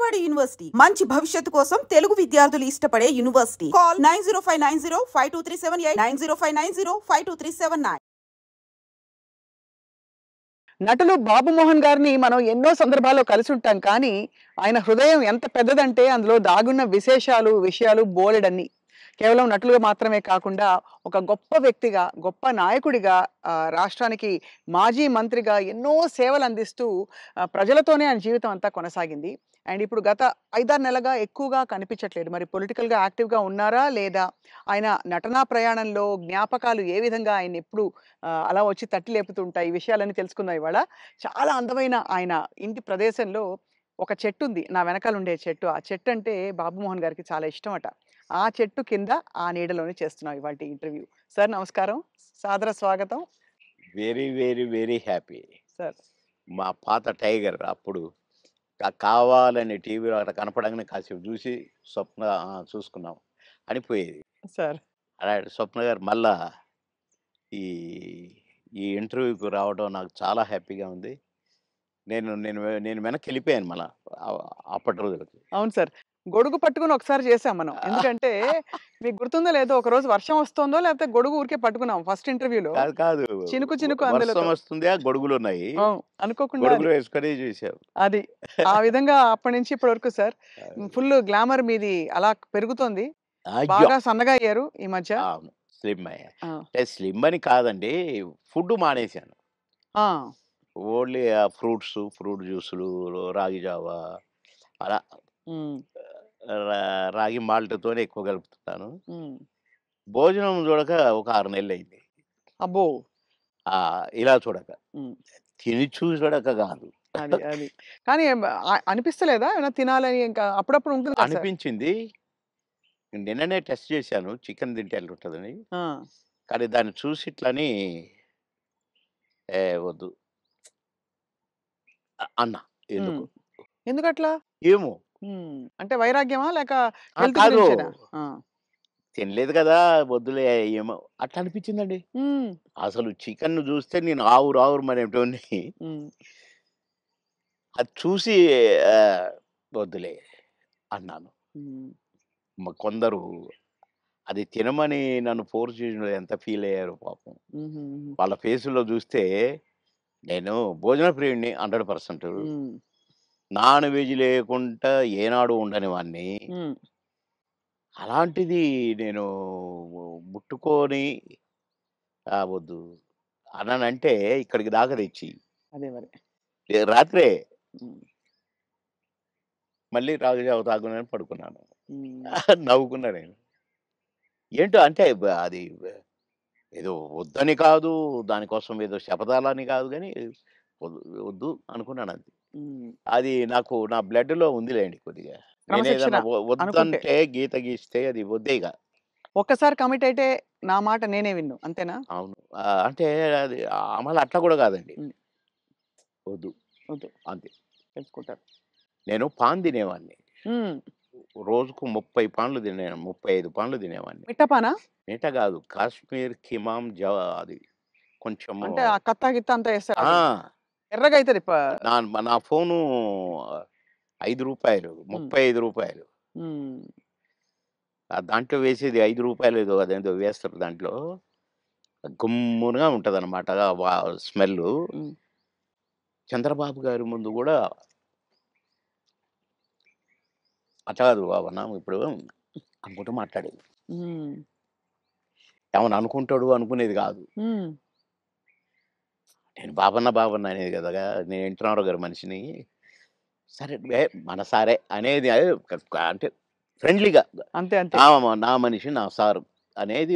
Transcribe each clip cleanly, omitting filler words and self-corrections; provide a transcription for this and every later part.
Vijayawada university మంచి భవిష్యత్తు కోసం తెలుగు విద్యార్థులు ఇష్టపడే యూనివర్సిటీ. కాల్ 9059052378 9059052379. నటులు బాబు మోహన్ గారిని మనం ఎన్నో సందర్భాల్లో కలిసి ఉంటాం. కానీ ఆయన హృదయం ఎంత పెద్దదంటే అందులో దాగున్న విషయాలు బోలెడన్ని. కేవలం నటులుగా మాత్రమే కాకుండా ఒక గొప్ప వ్యక్తిగా, గొప్ప నాయకుడిగా, రాష్ట్రానికి మాజీ మంత్రిగా ఎన్నో సేవలు అందిస్తూ ప్రజలతోనే ఆయన జీవితం అంతా కొనసాగింది. అండ్ ఇప్పుడు గత 5-6 నెలలుగా ఎక్కువగా కనిపించట్లేదు. మరి పొలిటికల్‌గా యాక్టివ్‌గా ఉన్నారా? లేదా? ఆయన నటనా ప్రయాణంలో జ్ఞాపకాలు ఏ విధంగా ఆయన్ని ఎప్పుడు అలా వచ్చి తట్టి లేపుతుంటాయి? ఈ విషయాలన్నీ తెలుసుకుందాం ఇవాళ. చాలా అందమైన ఆయన ఇంటి ప్రదేశంలో ఒక చెట్టుంది. నా వెనకాల ఉండే చెట్టు. ఆ చెట్టు అంటే బాబు మోహన్ గారికి చాలా ఇష్టమట. ఆ చెట్టు కింద ఆ నీడలోనే చేస్తున్నాం ఇవాల్టి ఇంటర్వ్యూ. సార్ నమస్కారం. సాదర స్వాగతం. Very happy. సార్. మా పాత టైగర్ అప్పుడు కావాలని టీవీలో అక్కడ కనపడంగానే కాసేపు చూసి స్వప్న చూసుకున్నాం అనిపోయేది. సార్. అలాంటి స్వప్న గారు మళ్ళా ఈ ఈ ఇంటర్వ్యూకి రావడం నాకు చాలా హ్యాపీగా ఉంది. నేను నేను నేను వెనక్కి వెళ్ళిపోయాను మళ్ళా అప్పటి రోజులకి. అవును సార్. గొడుగు పట్టుకొని ఒకసారి చేసాం మనం. ఎందుకంటే మీకు గుర్తుందో లేదో ఒకరోజు వర్షం వస్తుందో లేకపోతే గొడుగు ఊరికే పట్టుకున్నాం ఫస్ట్ ఇంటర్వ్యూలో. కాదు చినుకు అందులో వర్షం వస్తుంది, గొడుగులు ఉన్నాయి, అనుకోకుండా గొడుగులు వేసుకొని చూసాం. అది ఆ విధంగా అప్పటి నుంచి ఇప్పటి వరకు సార్ ఫుల్ గ్లామర్ మీది అలా పెరుగుతోంది. బాగా సన్నగా అయ్యారు ఈ మధ్య. స్లిమ్ అయ్యా. అంటే స్లిమ్ అని కాదండి, ఫుడ్ మానేశాను. ఓన్లీ ఫ్రూట్ జ్యూసులు, రాగి జావా, అలా రాగి మాల్ట్తోనే ఎక్కువ కలుపుతున్నాను. భోజనం చూడక ఒక 6 నెలలు అయింది. అబ్బో. ఇలా చూడక, తిని చూడక కాదు. అది కానీ అనిపిస్తలేదా ఏమైనా తినాలని? ఇంకా అప్పుడప్పుడు ఉంటుంది అనిపించింది. నిన్ననే టెస్ట్ చేశాను, చికెన్ తింటే ఉంటుందని. కానీ దాన్ని చూసి ఇట్లని వద్దు అన్నా. ఎందుకట్లా? ఏమో అంటే వైరాగ్యమా లేక కాదు, తినలేదు కదా వద్దులే, ఏమో అట్లా అనిపించిందండి. అసలు చికెన్ చూస్తే నేను ఆవురు మనేటోని, అది చూసి వద్దులే అన్నాను. కొందరు అది తినమని నన్ను ఫోర్స్ చేసిన ఎంత ఫీల్ అయ్యారు పాపం. వాళ్ళ ఫేసులో చూస్తే నేను భోజన ప్రియుడిని 100%. నాన్ వెజ్ లేకుండా ఏనాడు ఉండని వాడిని. అలాంటిది నేను ముట్టుకొని వద్దు అన్నానంటే ఇక్కడికి దాకా తెచ్చి అదే మరి రాత్రే మళ్ళీ రాగుజావ తాగునని పడుకున్నాను. నవ్వుకున్నా నేను. ఏంటో అంటే అది ఏదో వద్దని కాదు, దానికోసం ఏదో శపథాలని కాదు, కానీ వద్దు అనుకున్నాను. అది నాకు నా బ్లడ్లో ఉందిలేండి కొద్దిగా. నేనేదన్నా వద్దంటే గీత గీస్తే అది వద్దేగా. ఒక్కసారి కమిట్ అయితే నా మాట నేనే విన్ను, అంతేనా? అవును. అంటే అది అమలు అట్లా కూడా కాదండి. వద్దు అంతే తెలుసుకుంటారు. నేను పాన్ తినేవాడిని. రోజుకు 30 పాన్లు తినేవాడిని, 35 పాన్లు తినేవాడిని. మిట్టపానా? మిట్ట కాదు, కాశ్మీర్ కిమాం అది కొంచెం అంటే ఆ కత్తా గిత్త అంతా వేస్తారు, ఎర్రగా అవుతుంది. నా ఫోను ₹5, ₹35. దాంట్లో వేసేది ₹5 ఏదో, అదేందో వేస్తారు దాంట్లో, గుమ్ముగా ఉంటుంది అనమాట స్మెల్. చంద్రబాబు గారి ముందు కూడా అట్లా కాదు బాబన్నా ఇప్పుడు అనుకుంటూ మాట్లాడేది. ఏమన్నా అనుకుంటాడు అనుకునేది కాదు. నేను బాబన్న అనేది కదా, నేను ఎన్టీఆర్ గారి మనిషిని. సరే మన సారే అనేది అంటే ఫ్రెండ్లీగా, అంతే నా మనిషి నా సారు అనేది.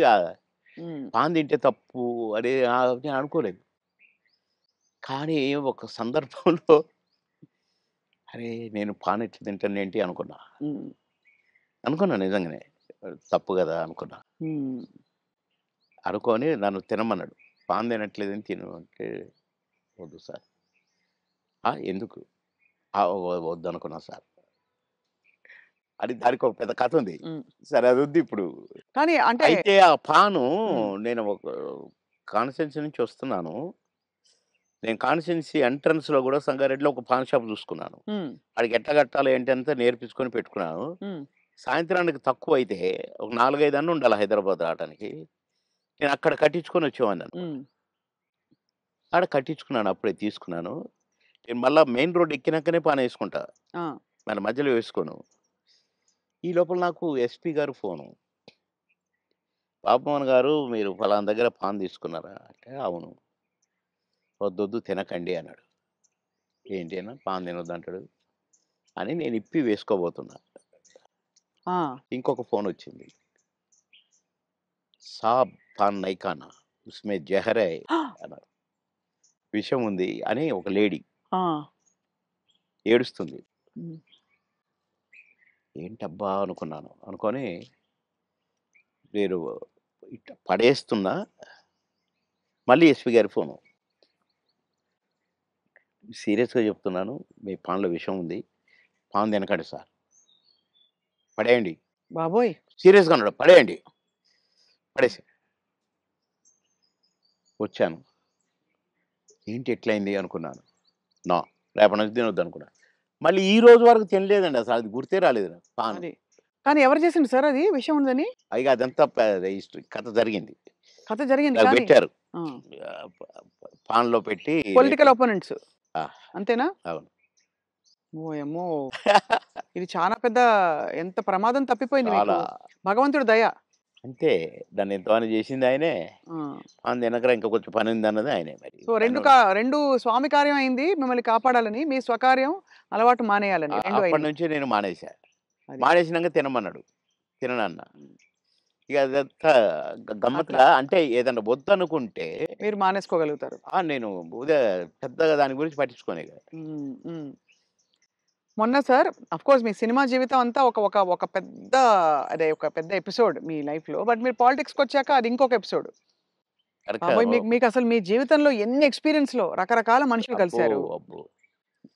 పాన్ తింటే తప్పు అనేది నేను అనుకోలేదు. కానీ ఒక సందర్భంలో అరే నేను పాన్ ఎట్లా తింటాను ఏంటి అనుకున్నా నిజంగానే తప్పు కదా అనుకున్నా. అనుకొని నన్ను తినమన్నాడు. పాన్ తినట్లేదని తిను అంటే వద్దు సార్. ఎందుకు వద్దు అనుకున్నా సార్ అని. దానికి ఒక పెద్ద కథ ఉంది. సరే అది వద్దు ఇప్పుడు. కానీ అంటే అయితే ఆ పాను నేను ఒక కాన్స్టిట్యున్సీ నుంచి వస్తున్నాను. నేను కాన్స్టిట్యున్సీ ఎంట్రన్స్‌లో గూడా సంగారెడ్డిలో ఒక పాన్ షాప్ చూసుకున్నాను. ఆడికి ఎట్లా కట్టాలి ఏంటి అంతా నేర్పించుకొని పెట్టుకున్నాను. సాయంత్రానికి తక్కువైతే ఒక 4, 5 అన్న ఉండాలి హైదరాబాద్ రావటానికి. నేను అక్కడ కట్టించుకొని వచ్చేవాడిననమాట. ఆడ కట్టించుకున్నాను. అప్పుడే తీసుకున్నాను. నేను మళ్ళా మెయిన్ రోడ్ ఎక్కినాకనే పానేసుకుంటా. మళ్ళీ మధ్యలో వేసుకోను. ఈ లోపల నాకు ఎస్పీ గారు ఫోను. బాబుమోహన్ గారు మీరు ఫలానా దగ్గర పాన్ తీసుకున్నారా? అంటే అవును. వద్దొద్దు తినకండి అన్నాడు. ఏంటి అన్నా పాన్ తినొద్దంటాడు అని నేను ఇప్పి వేసుకోబోతున్నా. ఇంకొక ఫోన్ వచ్చింది. సాబ్ పాన్ నై ఖానా ఉస్మే జహర్ హై అన్నారు. విషం ఉంది అని ఒక లేడీ ఏడుస్తుంది. ఏంటబ్బా అనుకున్నాను. అనుకొని నేను ఇట్లా పడేస్తున్నా. మళ్ళీ ఎస్పీ గారి ఫోను. సీరియస్‌గా చెప్తున్నాను. మీ పాన్‌లో విషం ఉంది. పాన్ తినకండి సార్. పడేయండి. బాబోయ్! సీరియస్‌గా అన్నాడు. పడేయండి. పడేసా. వచ్చాను. ఏంటి ఎట్లయింది అనుకున్నాను. నో. రేపటి నుంచి తినొద్దనుకున్నా. మళ్ళీ ఈ రోజు వరకు తినలేదండి అసలు. అది గుర్తే రాలేదు నాకు పాను. అది. కానీ ఎవరు చేసిండ్రు సార్ అది విషం ఉందని? ఇగ అదంతా హిస్టరీ కథ జరిగింది. కథ జరిగింది నాకు కానీ పెట్టారు. ఆ! పాన్‌లో పెట్టి పొలిటికల్ ఒపోనెంట్స్ ఆ! అంతేనా? అవును. ఓయమ్మో! ఇది చాలా పెద్ద ఎంత ప్రమాదం తప్పిపోయింది మీకు. చాలా. భగవంతుడి దయ. అంతే. దాన్ని ఎంతమని చేసింది ఆయనే. ఆ! పాన్ తినకరా ఇంకా కొంచెం పనుందన్నది ఆయనే మరి. సో పనోడు 2 స్వామి కార్యం అయింది మిమ్మల్ని కాపాడాలని. మీ స్వకార్యం అలవాటు మానేయాలని 2 అప్పటి అయింది. నుంచి నేను మానేశా. అది. మానేసినాక తినమన్నాడు. తిననన్నా. ఇక అదంతా అట్లా గమ్మత్తుగా అంటే ఏదన్నా వద్దనుకుంటే మీరు మానేసుకోగలుగుతారు. నేను పెద్దగా దాని గురించి పట్టించుకోనే కాదు. హ్మ్. హ్మ్. మొన్న సార్ ఆఫ్‌కోర్స్ మీ సినిమా జీవితం అంతా ఒక ఒక ఒక పెద్ద ఒక పెద్ద ఎపిసోడ్ మీ లైఫ్‌లో. బట్ మీరు పాలిటిక్స్‌కొచ్చాక అది ఇంకొక ఎపిసోడ్. కరెక్ట్. బాబోయ్! మీకసలు మీ జీవితంలో ఎన్ని ఎక్స్‌పీరియన్స్‌లో రకరకాల మనుషులు అబ్బో! కలిసారు. అబ్బో!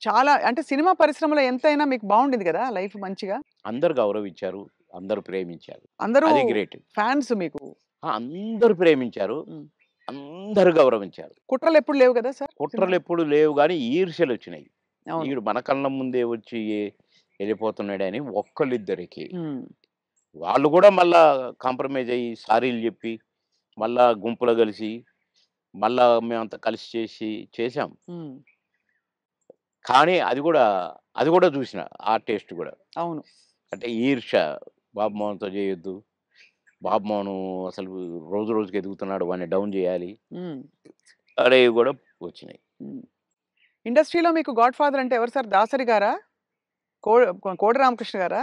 చాలా అంటే సినిమా పరిశ్రమలో ఎంతైనా మీకు బావుండేది గదా! లైఫ్ మంచిగా. అందరూ గౌరవించారు. అందరూ ప్రేమించారు. అందరూ అది గ్రేట్. ఫాన్స్ మీకు. అందరూ ప్రేమించారు. హ్మ్. అందరూ గౌరవించారు. కుట్రలెప్పుడు లేవు గదా సార్ సినిమాలో? కుట్రలెప్పుడు లేవు గానీ ఈర్ష్యలొచ్చినాయి. అవును. ఈడు మన కళ్ళ ముందే వచ్చి ఎళ్ళిపోతున్నాడని ఒక్కళ్ళిద్దరికి. హ్మ్. వాళ్ళు గూడా మళ్ళా కాంప్రమైజ్ అయ్యి సారీలు జెప్పి, మళ్ళా గుంపులో గలిసి, మళ్ళా మేమంతా కలిసి చేశాం. హ్మ్. కానీ అది గూడా జూసిన. ఆ టేస్ట్ గూడా. అవును. అంటే ఈర్ష్య. బాబు మోహన్‌తో జేయొద్దు. బాబు మోహను అసలు రోజు రోజుకి ఎదుగుతున్నాడు. వాడిని డౌన్ జేయాలి. హ్మ్. అనేవి గూడా వచ్చినాయి. హ్మ్. ఇండస్ట్రీలో మీకు గాడ్ ఫాదర్ అంటే ఎవరు సార్? దాసరి గారా? కో కోడి రామకృష్ణ గారా?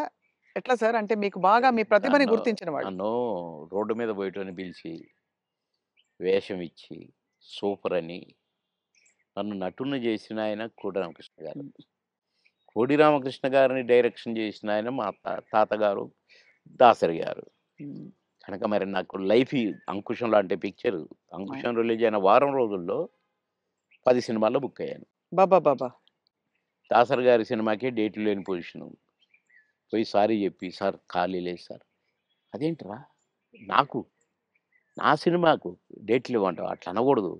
ఎట్లా సార్? అంటే మీకు బాగా మీ ప్రతిభని నన్ను గుర్తించిన వాళ్ళు. నన్ను రోడ్డు మీద పోయేటోడిని పిలిచి, వేషం ఇచ్చి, సూపర్ అని నన్ను నటుడిని చేసిన ఆయన కోడి రామకృష్ణ గారు. హ్మ్. కోడి రామకృష్ణ గారిని డైరెక్షన్ చేసిన ఆయన మా తాతగారు దాసరి గారు. హ్మ్. కనుక మరి నాకు లైఫ్ ఈ 'అంకుశం' లాంటి పిక్చర్ అవును. 'అంకుశం' రిలీజ్ అయిన వారం రోజుల్లో 10 సినిమాల్లో బుక్ అయ్యాను. అబ్బబ్బబ్బా! దాసరి గారి సినిమాకే డేట్లు లేని పొజిషను. పోయి సారీ చెప్పి, "సార్ ఖాళీ లేదు సార్." "అదేంట్రా? నాకు నా సినిమాకు డేట్లు ఇవ్వంటావా? అట్లా అనకూడదు.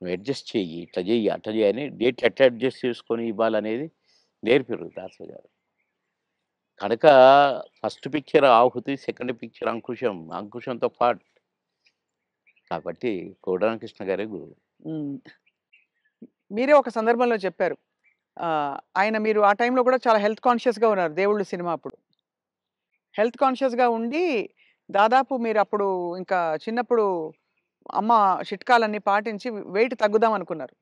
నువ్వు అడ్జస్ట్ చెయ్యి. ఇట్లా చెయ్యి, అట్లా చెయ్యి" అని డేట్లు ఎట్లా అడ్జస్ట్ చేసుకొని ఇవ్వాలనేది నేర్పిర్రు దాసరి గారు. కనుక ఫస్ట్ పిక్చర్ 'ఆహుతి', సెకండ్ పిక్చర్ 'అంకుశం'. 'అంకుశం'తో పాటు కాబట్టి కోడి రామకృష్ణ గారే గురువు. హ్మ్. మీరే ఒక సందర్భంలో చెప్పారు. ఆయన మీరు ఆ టైంలో కూడా చాలా హెల్త్ కాన్షియస్‌గా ఉన్నారు 'దేవుళ్ళు' సినిమా అప్పుడు. హెల్త్ కాన్షియస్‌గా ఉండి దాదాపు మీరప్పుడు ఇంకా చిన్నప్పుడు అమ్మ చిట్కాలన్నీ పాటించి వెయిట్ తగ్గుదాం అనుకున్నారు.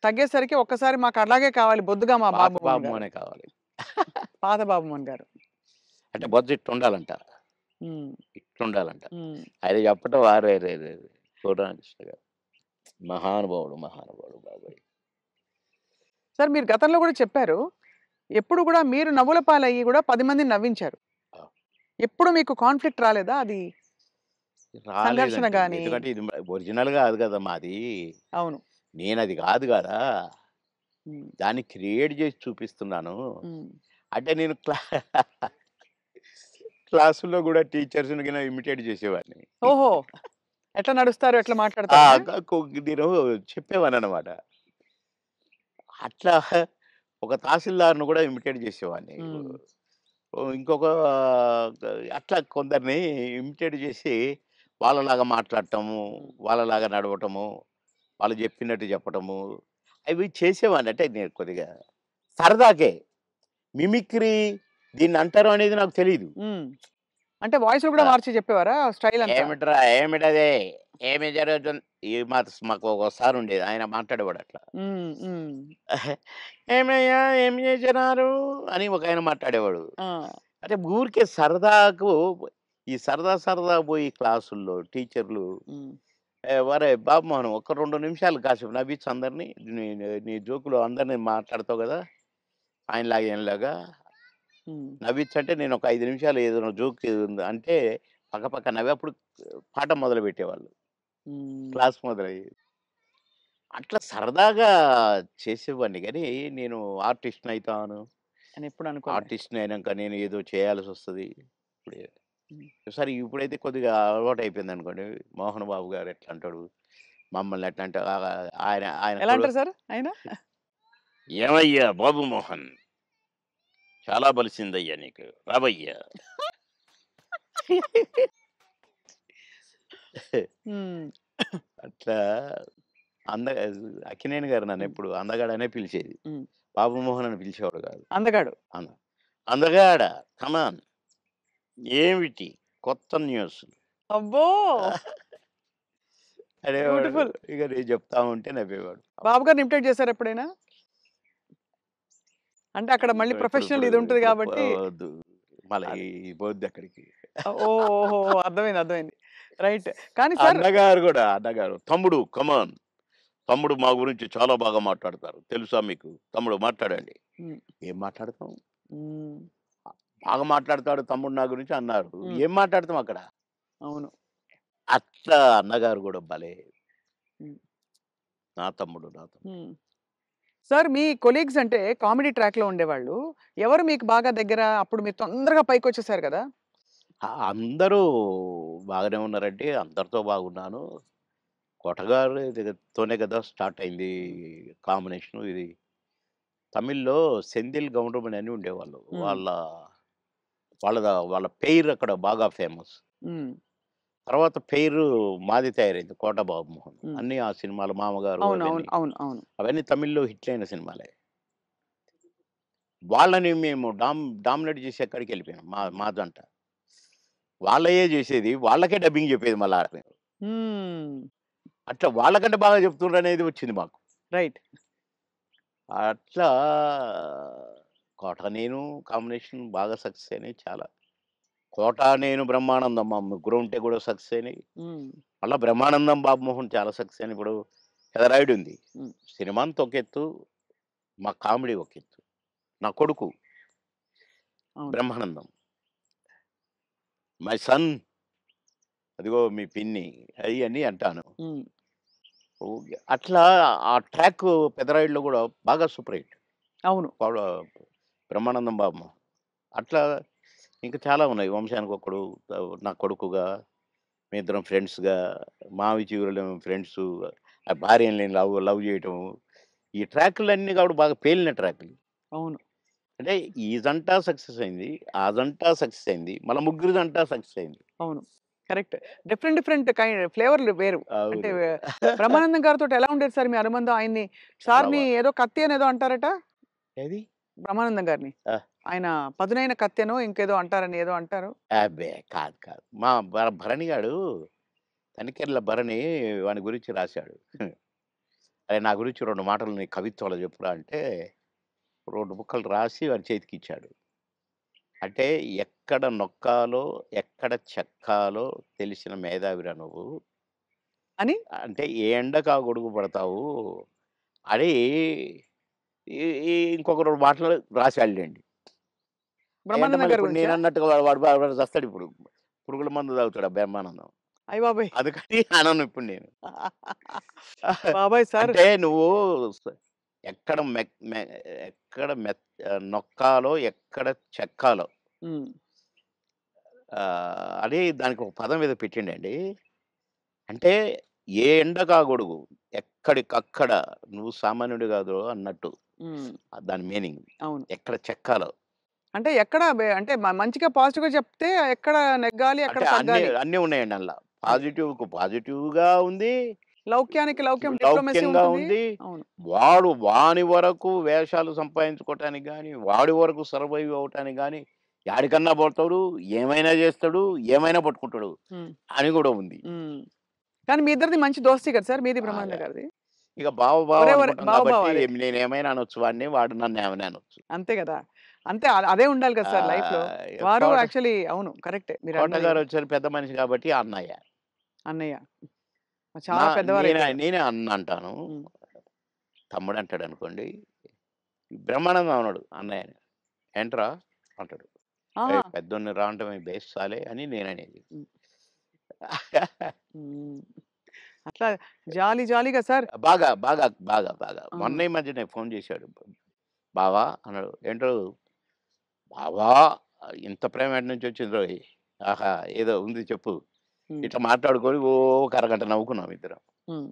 తగ్గేసరికి ఒక్కసారి మాకు అలాగే కావాలి బొద్దుగా మా పాత బాబు మోహన్ బాబు గారు. అనే కావాలి. పాత బాబు మోహన్ గారు. అంటే బొజ్జ ఇట్టుండాలంట. హ్మ్. ఇట్లుండాలంట. హ్మ్. ఆయన చెప్పటం అరెరెరెరే! కోడి రామకృష్ణ గారు. మహానుభావుడు, మహానుభావుడు బాబోయ్! సార్ మీరు గతంలో కూడా చెప్పారు. ఎప్పుడు కూడా మీరు నవ్వుల పాలయ్యి కూడా 10 మందిని నవ్వించారు. ఆ! ఎప్పుడు మీకు కాన్‌ఫ్లిక్ట్ రాలేదా? అది సంఘర్షణ రాలేదండి. గాని ఎందుకంటే ఇది ఒరిజినల్ గాదు గదా! మాది. అవును. నేనది గాదు గదా! హ్మ్. దాన్ని క్రియేట్ జేసి చూపిస్తున్నాను. హ్మ్. అంటే నేను క్లాసుల్లో గూడా టీచర్స్‌ని గిన ఇమిటేట్ జేసేవాడిని. ఓహో! ఎట్లా నడుస్తారు? ఎట్లా ఆ! మాట్లాడతారనా? నేను చెప్పేవాడిననమాట. అట్లా ఒక తహసీల్దార్‌ని కూడా ఇమిటేట్ చేసేవాడిని. హ్మ్. ఇంకొక అట్లా కొందరిని ఇమిటేట్ చేసి వాళ్ళలాగా మాట్లాడటము, హ్మ్. వాళ్ళలాగా నడవటము, వాళ్ళు చెప్పినట్టు చెప్పటము, అవి చేసేవాడిని. అంటే నేను కొద్దిగా సరదాకే. మిమిక్రీ దీన్నంటారు అనేది నాకు తెలీదు. హ్మ్. అంటే వాయిస్‌లు కూడా ఆ! మార్చి చెప్పేవారా స్టైల్ అంతా? ఏమిట్రా ఏమిటది? ఏమి జరుగుతుంది? మాకు ఒక సారుండేది. ఆయన మాట్లాడేవాడు అట్లా. హ్మ్. హ్మ్. "ఏమయ్యా ఏం చేసినారు?" అని ఒకాయన మాట్లాడేవాడు. ఆ! అంటే ఊరికే సరదాకు ఈ సరదా సరదా పోయి క్లాసుల్లో టీచర్లు హ్మ్. "ఒరేయ్ బాబు మోహన్ ఒక 2 నిమిషాలు కాసేపు నవ్వించు అందరిని. నీ నీ జోకులు అందరిని మాట్లాడతావు గదా! ఆయనలాగా ఈయనలాగా హ్మ్. నవ్వించంటే" నేను ఒక 5 నిమిషాలు ఏదైనా జోక్ అంటే పక్కపక్క నవ్వి అప్పుడు పాఠం మొదలుపెట్టేవాళ్ళు. హ్మ్. క్లాస్ మొదలయ్యేది. అట్లా సరదాగా చేసేవాడిని గానీ, నేను ఆర్టిస్ట్‌నయితాను. అని ఎప్పుడు అనుకోలే. ఆర్టిస్ట్‌ని అయినంక నేను ఏదో చేయాల్సొస్తది. ఇప్పుడే హ్మ్. సరే ఇప్పుడైతే కొద్దిగా అలవాటయిపోయిందనుకోండి. 'మోహన్ బాబు' గారు ఎట్లా అంటాడు, మమ్మల్ని ఎట్లా అంటే ఆయన ఆయన ఎలా అంటారు సార్ ఆయన? "ఏమయ్యా బాబు మోహన్, చాలా బలిసిందయ్యా నీకు. రావయ్యా." హ్మ్. అట్లా అంద అక్కినేని గారు హ్మ్. నన్నెప్పుడు అందగాడనే పిలిచేది. హ్మ్. బాబు మోహన్ అని పిలిచేవాడు కాదు. అందగాడు. అంద అందగాడ కమాన్ ఏమిటి కొత్త న్యూస్ అబ్బో! అనేవాడు. బ్యూటిఫుల్. ఇక నేను చెప్తా ఉంటే నవ్వేవాడు. బాబు గారిని ఇమిటేట్ చేసారా ఎప్పుడైనా? అంటే అక్కడ మళ్ళీ ఇప్పుడు ప్రొఫెషనల్ ఇప్పుడు ఇది ఉంటది ఇప్పుడు గాబట్టి వద్దు. మళ్ళీ అది. పోద్ది అక్కడికి. ఓహోహో! అర్థమైంది. అర్థమైంది. రైట్. కానీ సార్ అన్నగారు గూడా అన్నగారు, "తమ్ముడు కమాన్. తమ్ముడు మా గురించి చాలా బాగా మాట్లాడతారు. తెలుసా మీకు? తమ్ముడు మాట్లాడండి." హ్మ్. ఏం మాట్లాడతాం? హ్మ్. బాగా మాట్లాడతాడు తమ్ముడు నా గురించి అన్నారు. హ్మ్. ఏం మాట్లాడతాం అక్కడ? అవును. అట్లా అన్నగారు గూడా భలే హ్మ్. నా తమ్ముడు, నా తమ్ముడు. హ్మ్. సార్ మీ కొలీగ్స్ అంటే కామెడీ ట్రాక్‌లో ఉండేవాళ్ళు. ఎవరు మీకు బాగా దగ్గర? అప్పుడు మీరు తొందరగా పైకొచ్చేసారు గదా! అందరూ బాగానే ఉన్నారండి. అందరితో బాగున్నాను. కొటగారి తోనే కదా స్టార్ట్ అయింది హ్మ్. కాంబినేషను ఇది. తమిళ్‌లో 'సెంథిల్ గౌండమణి' అని ఉండేవాళ్ళు. హ్మ్. వాళ్ళ పెయిర్ అక్కడ బాగా ఫేమస్. హ్మ్. తర్వాత పెయిరు మాది తయారైంది 'కోట బాబుమోహన్.' హ్మ్. అన్నీ ఆ సినిమాలు 'మామగారు' అవును. అవును. అవన్నీ. అవును. అవును. అవన్నీ తమిళ్‌లో హిట్లయిన సినిమాలే. వాళ్ళని మేము డామినేట్ చేసి ఎక్కడికెళ్ళిపోయాం మా జంట. వాళ్ళయ్యే చేసేది. వాళ్ళకే డబ్బింగ్ చెప్పేది మళ్ళా మేము. హ్మ్. అట్లా వాళ్ళకంటే బాగా చెప్తుండ్రనేది వచ్చింది మాకు. రైట్. అట్లా 'కోట నేను' కాంబినేషన్ బాగా సక్సెస్ అయినాయి చాలా. 'కోట నేను' 'బ్రహ్మానందం' మా ముగ్గురం ఉంటే కూడా సక్సెస్ అయినాయి. హ్మ్. మళ్ళా 'బ్రహ్మానందం' 'బాబుమోహన్' చాలా సక్సెస్ అయినాయి. ఇప్పుడు 'పెదరాయుడు' ఉంది. హ్మ్. సినిమా అంతా ఒక ఎత్తు, మా కామెడీ ఒక ఎత్తు. నా కొడుకు అవును. 'బ్రహ్మానందం' మై సన్ అదిగో మీ పిన్ని అయ్యని అంటాను. హ్మ్. ఓకే. అట్లా ఆ ట్రాక్ 'పెదరాయుడులో' కూడా బాగా సూపర్ హిట్. అవును. పౌడ 'బ్రహ్మానందం' బాబు. అట్లా ఇంకా చాలా ఉన్నాయి. 'వంశానికొక్కడు' నా కొడుకుగా, మేమిద్దరం ఫ్రెండ్స్‌గా, 'మావి చిగురులేమో' ఫ్రెండ్సు, ఆ భార్యని లవ్ లవ్ చేయటం. ఈ ట్రాకులన్నీ కూడా బాగా పేలిన ట్రాకులు. అవును. అంటే ఈ జంట సక్సెస్ అయింది. ఆ జంట సక్సెస్ అయింది. మళ్ళా ముగ్గురి జంట సక్సెస్ అయింది. అవును. కరెక్ట్. డిఫరెంట్ డిఫరెంట్ ఫ్లేవర్‌లు వేరు. అంటే అవును. బ్రహ్మానందం గారితోటి ఎలా ఉండేది సార్ మీ అనుబంధం? ఆయన్ని చాలా సార్‌ని ఏదో కత్తి అనేదో అంటారట? ఏది? బ్రహ్మానందం గారిని. ఆ! ఆయన పదునైన కత్తెనో ఇంకేదో అంటారని ఏదో అంటారు. అబ్బే! కాదు. మా భరణి గాడు తనికెళ్ళ భరణి వాని గురించి రాశాడు. "అరేయ్! నా గురించి 2 మాటలు నీ కవిత్వంలో చెప్పురా" అంటే 2 ముక్కలు రాసి వాని చేతికిచ్చాడు. అంటే ఎక్కడ నొక్కాలో, ఎక్కడ చెక్కాలో తెలిసిన మేధావిరా నువ్వు. అని అంటే ఏ ఎండకు ఆ గొడుగు పడతావు అని ఈ ఈ ఇంకొక 2 మాటలు రాసాడులెండి. అయంటే బ్రహ్మానందం మళ్ళీ గారి ఇప్పుడు గురించా? నేనన్నట్టుగా వాడు చస్తాడిప్పుడు. పురుగుల మందు తాగుతాడు ఆ బ్రహ్మానందం. అయ్య బాబోయ్! అందుకని అనను ఇప్పుడు నేను. బాబోయ్! సార్ అంటే నువ్వు స ఎక్కడ మెక్ మె ఎక్కడ నొక్కాలో, ఎక్కడ చెక్కాలో హ్మ్. అని దానికి ఒక పదం ఏదో పెట్టిండండి. అంటే ఏ ఎండకా గొడుగు, ఎక్కడికక్కడ నువ్వు సామాన్యుడు కాదు అన్నట్టు. ఉమ్, దాని మీనింగ్ అవును. ఎక్కడ చెక్కాలో. అంటే ఎక్కడ అంటే మంచిగా పాజిటివ్ గా చెప్తే ఎక్కడ నెగ్గాలి, ఎక్కడ అంటే అన్ని తగ్గాలి. అన్నీ ఉన్నాయండి అందులో. అది పాజిటివ్‌గా ఉంది. లౌక్యానికి లౌక్యం, డిప్లొమసీ లౌక్యంగా ఉంటుంది. ఉంది. అవును. వాని వరకు వేషాలు సంపాదించుకోవటానికి గాని, వాడి వరకు సర్వైవ్ అవ్వటానికి గాని, యాడికన్నా పోతాడు, ఏమైనా చేస్తాడు, ఏమైనా పట్టుకుంటాడు ఉమ్, అని కూడా ఉంది. ఉమ్. కానీ మీ ఇద్దరిది మంచి దోస్తీ కదా సార్, మీది బ్రహ్మానంద బాగా. గారిది. ఇక బావ బావ ఒరే ఒరే అనుకుంటాం బావ బావ కాబట్టి అదే. నేనేమైనా అనొచ్చు వాడిని, వాడు నన్నేమైనా అనొచ్చు. అంతే కదా. అంతే అదే ఉండాలి కదా సార్ లైఫ్ లో. వారు కోట యాక్చువల్లీ అవును కరెక్టే మీరు కోట అన్నది. గారు వచ్చారు పెద్ద మనిషి కాబట్టి అన్నయ్య. అన్నయ్య నా చాలా పెద్దవారు నేనే అయిపోయారు. నేనే అన్న అంటాను. ఉమ్. తమ్ముడు అంటాడనుకోండి, బ్రహ్మానందం అనడు అన్నయ్యని. ఏంట్రా అంటాడు. ఆహా. ఏయ్! పెద్దోడిని రా అంటే బేస్సాలే అని నేననేది. ఉమ్. ఉమ్. అట్లా జాలీ జాలీగా సార్. బాగా, బాగా, బాగా, బాగా. ఆ, మొన్న ఈ మధ్యనే ఫోన్ చేశాడు. బావా అన్నాడు. ఏంటో బావా ఇంత ప్రేమ ఎటు నుంచి వచ్చిందోయ్! ఆహా! ఏదో ఉంది చెప్పు. ఉమ్, ఇట్లా మాట్లాడుకొని ఓ ఒక అరగంట నవ్వుకున్నాం ఇద్దరం. ఉమ్.